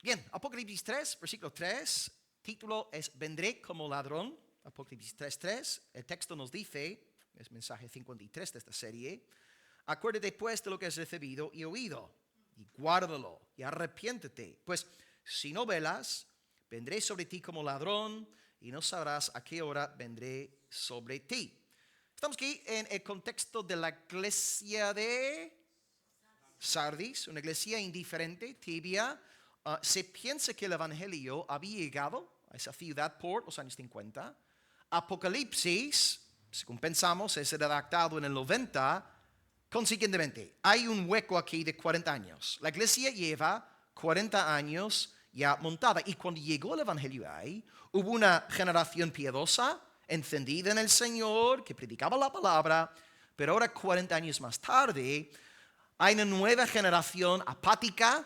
Bien, Apocalipsis 3, versículo 3, título es Vendré como ladrón. Apocalipsis 3:3, el texto nos dice, es mensaje 53 de esta serie: acuérdate pues de lo que has recibido y oído, y guárdalo, y arrepiéntete. Pues si no velas, vendré sobre ti como ladrón, y no sabrás a qué hora vendré sobre ti. Estamos aquí en el contexto de la iglesia de Sardis, una iglesia indiferente, tibia. Se piensa que el evangelio había llegado a esa ciudad por los años 50. Apocalipsis, según pensamos, es redactado en el 90. Consiguientemente, hay un hueco aquí de 40 años. La iglesia lleva 40 años ya montada. Y cuando llegó el evangelio ahí, hubo una generación piadosa, encendida en el Señor, que predicaba la palabra. Pero ahora, 40 años más tarde, hay una nueva generación apática,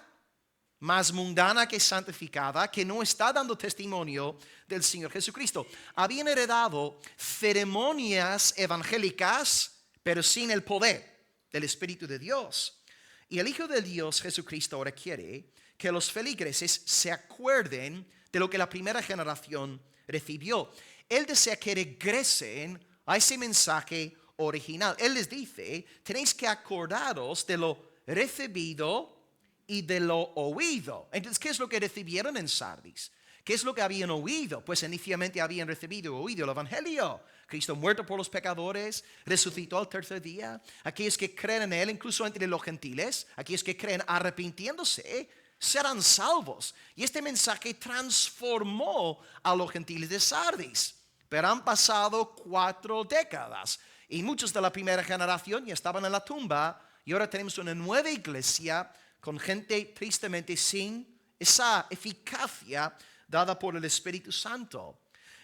más mundana que santificada, que no está dando testimonio del Señor Jesucristo. Habían heredado ceremonias evangélicas, pero sin el poder del Espíritu de Dios. Y el Hijo de Dios, Jesucristo, ahora quiere que los feligreses se acuerden de lo que la primera generación recibió. Él desea que regresen a ese mensaje original. Él les dice: tenéis que acordaros de lo recibido y de lo oído. Entonces, ¿qué es lo que recibieron en Sardis? ¿Qué es lo que habían oído? Pues inicialmente habían recibido y oído el evangelio. Cristo muerto por los pecadores, resucitó al tercer día. Aquellos que creen en Él, incluso entre los gentiles, aquellos que creen arrepintiéndose, serán salvos. Y este mensaje transformó a los gentiles de Sardis. Pero han pasado 4 décadas y muchos de la primera generación ya estaban en la tumba. Y ahora tenemos una nueva iglesia con gente tristemente sin esa eficacia dada por el Espíritu Santo.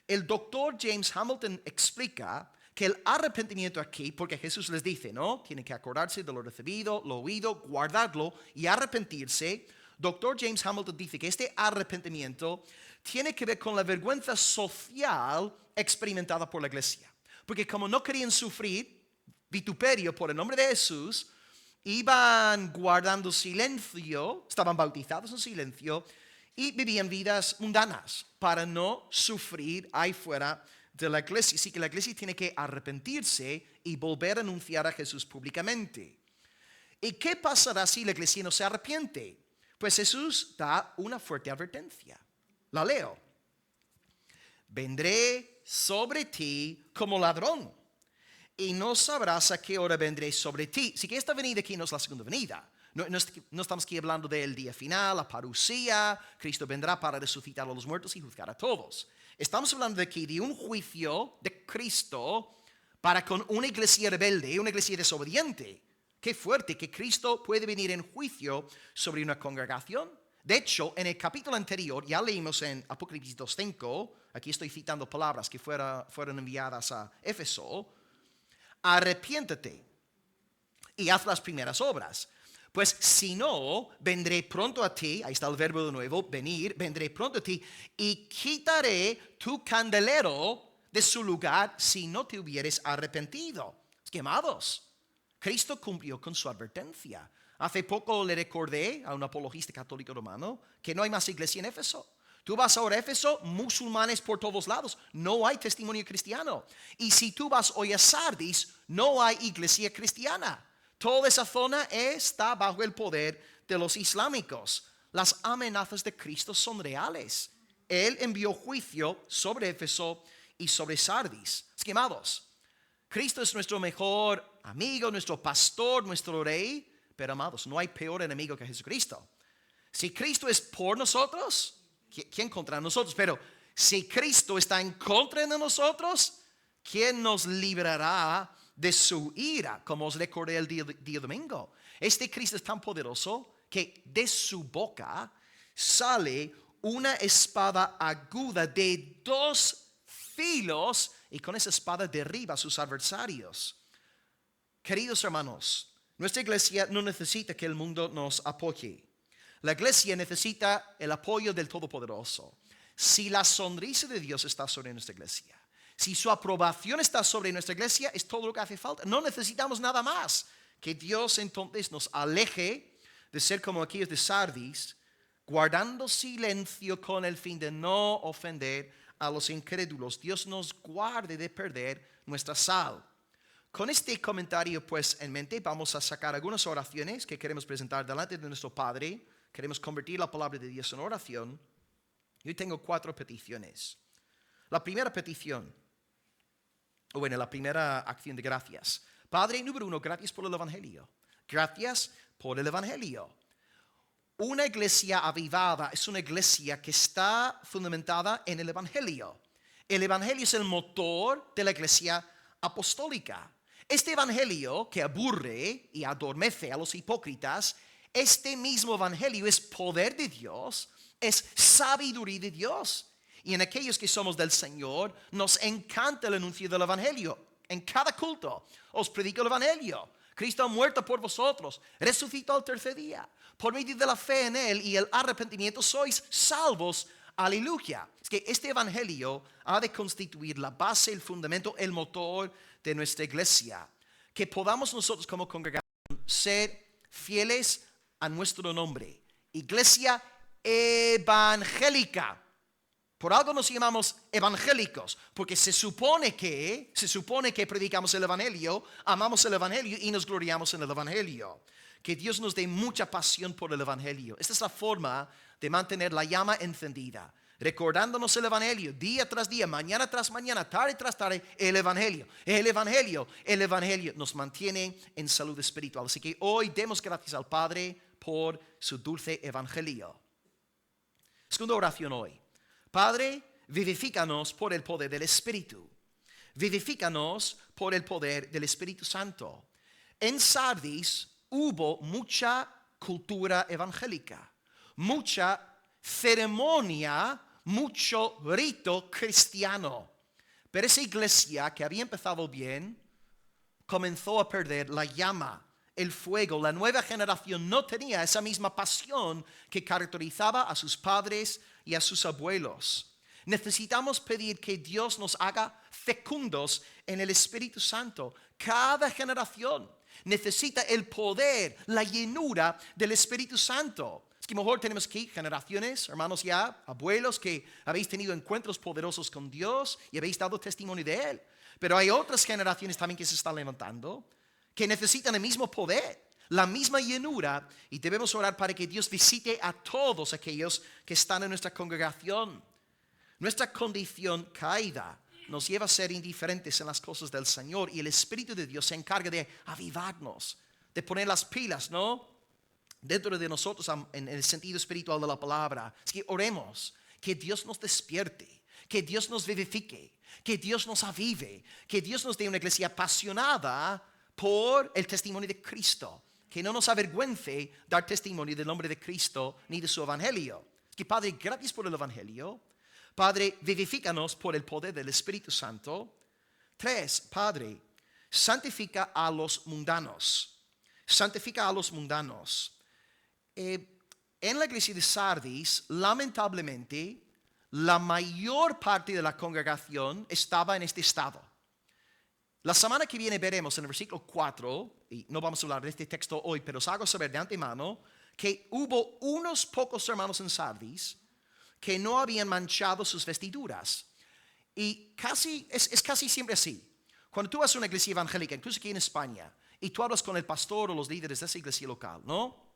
El doctor James Hamilton explica que el arrepentimiento aquí, porque Jesús les dice, ¿no? Tienen que acordarse de lo recibido, lo oído, guardarlo y arrepentirse. Doctor James Hamilton dice que este arrepentimiento tiene que ver con la vergüenza social experimentada por la iglesia. Porque como no querían sufrir vituperio por el nombre de Jesús, iban guardando silencio, estaban bautizados en silencio y vivían vidas mundanas para no sufrir ahí fuera de la iglesia. Así que la iglesia tiene que arrepentirse y volver a anunciar a Jesús públicamente. ¿Y qué pasará si la iglesia no se arrepiente? Pues Jesús da una fuerte advertencia. La leo. Vendré sobre ti como ladrón, y no sabrás a qué hora vendré sobre ti. Así que esta venida aquí no es la segunda venida. No estamos aquí hablando del día final, la parucía. Cristo vendrá para resucitar a los muertos y juzgar a todos. Estamos hablando aquí de un juicio de Cristo para con una iglesia rebelde, una iglesia desobediente. Qué fuerte que Cristo puede venir en juicio sobre una congregación. De hecho, en el capítulo anterior, ya leímos en Apocalipsis 2:5, aquí estoy citando palabras que fueron enviadas a Éfeso: arrepiéntete y haz las primeras obras. Pues si no, vendré pronto a ti, ahí está el verbo de nuevo, venir, vendré pronto a ti y quitaré tu candelero de su lugar si no te hubieres arrepentido. Quemados. Cristo cumplió con su advertencia. Hace poco le recordé a un apologista católico romano que no hay más iglesia en Éfeso. Tú vas ahora a Éfeso, musulmanes por todos lados, no hay testimonio cristiano. Y si tú vas hoy a Sardis, no hay iglesia cristiana. Toda esa zona está bajo el poder de los islámicos. Las amenazas de Cristo son reales. Él envió juicio sobre Éfeso y sobre Sardis. Amados, Cristo es nuestro mejor amigo, nuestro pastor, nuestro rey. Pero amados, no hay peor enemigo que Jesucristo. Si Cristo es por nosotros, ¿quién contra nosotros? Pero si Cristo está en contra de nosotros, ¿quién nos librará de su ira? Como os recordé el día domingo. Este Cristo es tan poderoso que de su boca sale una espada aguda de 2 filos y con esa espada derriba a sus adversarios. Queridos hermanos, nuestra iglesia no necesita que el mundo nos apoye. La iglesia necesita el apoyo del Todopoderoso. Si la sonrisa de Dios está sobre nuestra iglesia, si su aprobación está sobre nuestra iglesia, es todo lo que hace falta. No necesitamos nada más. Que Dios entonces nos aleje de ser como aquellos de Sardis, guardando silencio con el fin de no ofender a los incrédulos. Dios nos guarde de perder nuestra sal. Con este comentario pues en mente vamos a sacar algunas oraciones que queremos presentar delante de nuestro Padre. Queremos convertir la palabra de Dios en oración. Yo tengo 4 peticiones. La primera petición, o bueno, la primera acción de gracias. Padre, número 1, gracias por el Evangelio. Gracias por el Evangelio. Una iglesia avivada es una iglesia que está fundamentada en el Evangelio. El Evangelio es el motor de la iglesia apostólica. Este Evangelio que aburre y adormece a los hipócritas, este mismo Evangelio es poder de Dios, es sabiduría de Dios. Y en aquellos que somos del Señor, nos encanta el anuncio del Evangelio. En cada culto os predico el Evangelio. Cristo ha muerto por vosotros, resucitó al tercer día. Por medio de la fe en Él y el arrepentimiento sois salvos. Aleluya. Es que este Evangelio ha de constituir la base, el fundamento, el motor de nuestra iglesia. Que podamos nosotros como congregación ser fieles a nuestro nombre. Iglesia evangélica. Por algo nos llamamos evangélicos, porque se supone que predicamos el Evangelio, amamos el Evangelio y nos gloriamos en el Evangelio. Que Dios nos dé mucha pasión por el Evangelio. Esta es la forma de mantener la llama encendida, recordándonos el Evangelio día tras día, mañana tras mañana, tarde tras tarde, el Evangelio. El Evangelio nos mantiene en salud espiritual. Así que hoy demos gracias al Padre por su dulce Evangelio. Segunda oración hoy. Padre, vivifícanos por el poder del Espíritu. Vivifícanos por el poder del Espíritu Santo. En Sardis hubo mucha cultura evangélica, mucha ceremonia, mucho rito cristiano. Pero esa iglesia que había empezado bien, comenzó a perder la llama, el fuego. La nueva generación no tenía esa misma pasión que caracterizaba a sus padres y a sus abuelos. Necesitamos pedir que Dios nos haga fecundos en el Espíritu Santo. Cada generación necesita el poder, la llenura del Espíritu Santo. Es que mejor tenemos aquí generaciones, hermanos ya, abuelos que habéis tenido encuentros poderosos con Dios y habéis dado testimonio de Él. Pero hay otras generaciones también que se están levantando que necesitan el mismo poder, la misma llenura, y debemos orar para que Dios visite a todos aquellos que están en nuestra congregación. Nuestra condición caída nos lleva a ser indiferentes en las cosas del Señor, y el Espíritu de Dios se encarga de avivarnos, de poner las pilas, ¿no?, dentro de nosotros en el sentido espiritual de la palabra. Es que oremos, que Dios nos despierte, que Dios nos vivifique, que Dios nos avive, que Dios nos dé una iglesia apasionada por el testimonio de Cristo, que no nos avergüence dar testimonio del nombre de Cristo ni de su Evangelio. Es que Padre, gracias por el Evangelio. Padre, vivifícanos por el poder del Espíritu Santo. 3, Padre, santifica a los mundanos. Santifica a los mundanos. En la iglesia de Sardis, lamentablemente, la mayor parte de la congregación estaba en este estado. La semana que viene veremos en el versículo 4, y no vamos a hablar de este texto hoy, pero os hago saber de antemano que hubo unos pocos hermanos en Sardis que no habían manchado sus vestiduras. Y es casi siempre así. Cuando tú vas a una iglesia evangélica, incluso aquí en España, y tú hablas con el pastor o los líderes de esa iglesia local, ¿no?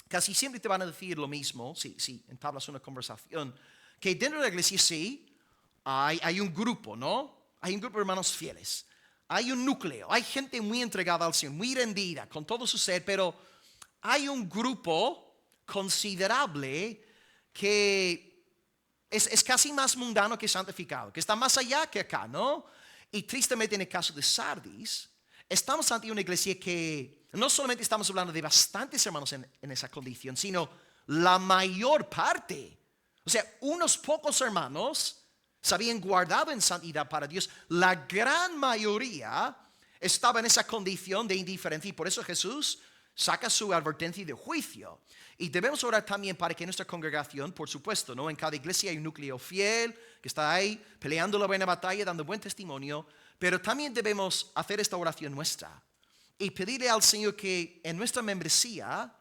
Casi siempre te van a decir lo mismo, si entablas una conversación, que dentro de la iglesia sí, hay un grupo, ¿no? Hay un grupo de hermanos fieles. Hay un núcleo, hay gente muy entregada al Señor, muy rendida con todo su ser, pero hay un grupo considerable que es casi más mundano que santificado, que está más allá que acá, ¿no? Y tristemente en el caso de Sardis, estamos ante una iglesia que no solamente estamos hablando de bastantes hermanos en esa condición, sino la mayor parte, o sea, unos pocos hermanos se habían guardado en santidad para Dios. La gran mayoría estaba en esa condición de indiferencia, y por eso Jesús saca su advertencia de juicio. Y debemos orar también para que nuestra congregación, por supuesto, ¿no?, en cada iglesia hay un núcleo fiel que está ahí peleando la buena batalla, dando buen testimonio, pero también debemos hacer esta oración nuestra y pedirle al Señor que en nuestra membresía,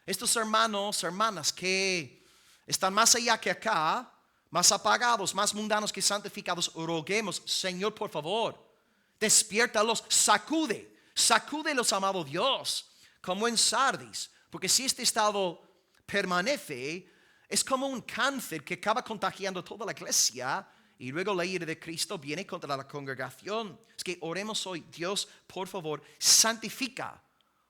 estos hermanos, hermanas que están más allá que acá, más apagados, más mundanos que santificados. Roguemos, Señor, por favor, despiértalos, sacúdelos, amado Dios, como en Sardis, porque si este estado permanece, es como un cáncer que acaba contagiando toda la iglesia y luego la ira de Cristo viene contra la congregación. Es que oremos hoy, Dios, por favor, santifica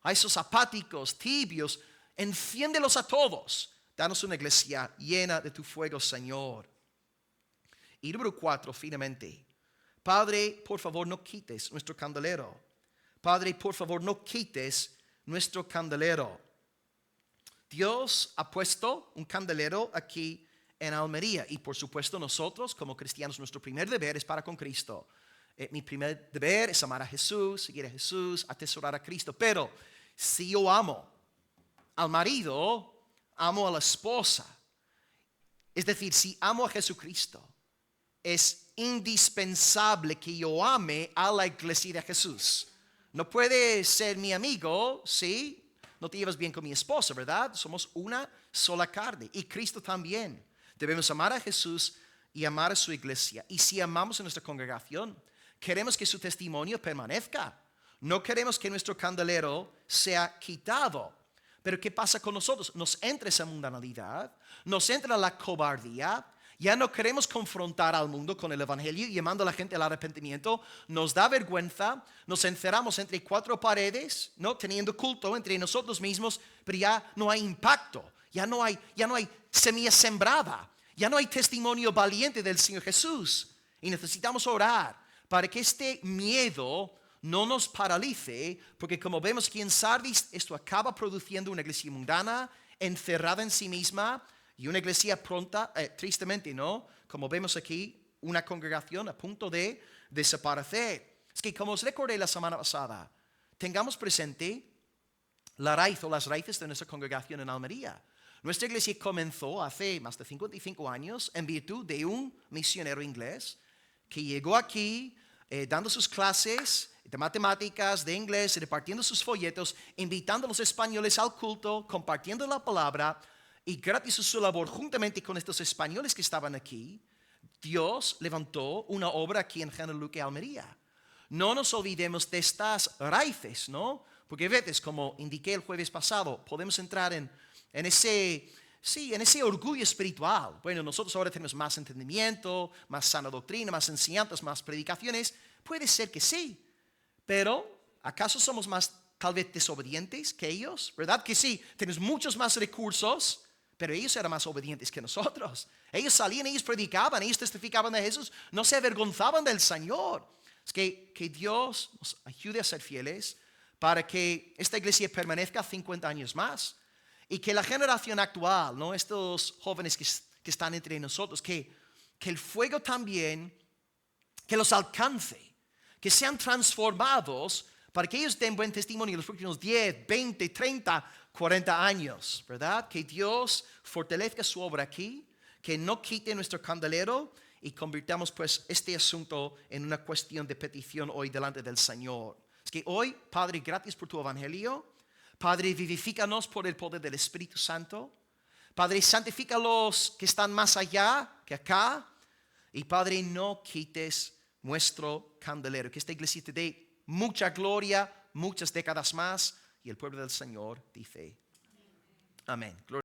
a esos apáticos, tibios, enciéndelos a todos. Danos una iglesia llena de tu fuego, Señor. Y número 4, finalmente. Padre, por favor, no quites nuestro candelero. Padre, por favor, no quites nuestro candelero. Dios ha puesto un candelero aquí en Almería. Y por supuesto nosotros como cristianos, nuestro primer deber es para con Cristo. Mi primer deber es amar a Jesús, seguir a Jesús, atesorar a Cristo. Pero si yo amo al marido, amo a la esposa. Es decir, si amo a Jesucristo, es indispensable que yo ame a la iglesia de Jesús. No puede ser mi amigo, ¿sí? No te llevas bien con mi esposa, ¿verdad? Somos una sola carne. Y Cristo también. Debemos amar a Jesús y amar a su iglesia. Y si amamos a nuestra congregación, queremos que su testimonio permanezca. No queremos que nuestro candelero sea quitado. Pero ¿qué pasa con nosotros? Nos entra esa mundanalidad, nos entra la cobardía. Ya no queremos confrontar al mundo con el evangelio, llamando a la gente al arrepentimiento. Nos da vergüenza, nos encerramos entre 4 paredes, ¿no? Teniendo culto entre nosotros mismos, pero ya no hay impacto, ya no hay semilla sembrada, ya no hay testimonio valiente del Señor Jesús. Y necesitamos orar para que este miedo no nos paralice, porque como vemos aquí en Sardis, esto acaba produciendo una iglesia mundana, encerrada en sí misma, y una iglesia pronta, tristemente, ¿no? Como vemos aquí, una congregación a punto de desaparecer. Es que como os recordé la semana pasada, tengamos presente la raíz o las raíces de nuestra congregación en Almería. Nuestra iglesia comenzó hace más de 55 años en virtud de un misionero inglés que llegó aquí dando sus clases de matemáticas, de inglés, repartiendo sus folletos, invitando a los españoles al culto, compartiendo la palabra. Y gracias a su labor, juntamente con estos españoles que estaban aquí, Dios levantó una obra aquí en General Luque, Almería. No nos olvidemos de estas raíces, ¿no? Porque a veces, como indiqué el jueves pasado, podemos entrar en ese orgullo espiritual. Bueno, nosotros ahora tenemos más entendimiento, más sana doctrina, más enseñanzas, más predicaciones. Puede ser que sí, pero ¿acaso somos más tal vez desobedientes que ellos? ¿Verdad que sí? Tenemos muchos más recursos, pero ellos eran más obedientes que nosotros. Ellos salían, ellos predicaban, ellos testificaban de Jesús, no se avergonzaban del Señor. Es que Dios nos ayude a ser fieles para que esta iglesia permanezca 50 años más. Y que la generación actual, ¿no? Estos jóvenes que están entre nosotros, que el fuego también, que los alcance, que sean transformados para que ellos den buen testimonio en los próximos 10, 20, 30, 40 años, ¿verdad? Que Dios fortalezca su obra aquí, que no quite nuestro candelero y convirtamos pues este asunto en una cuestión de petición hoy delante del Señor. Es que hoy, Padre, gracias por tu evangelio. Padre, vivifícanos por el poder del Espíritu Santo. Padre, santifica a los que están más allá que acá. Y Padre, no quites nuestro candelero. Que esta iglesia te dé mucha gloria, muchas décadas más. Y el pueblo del Señor dice, amén. Gloria.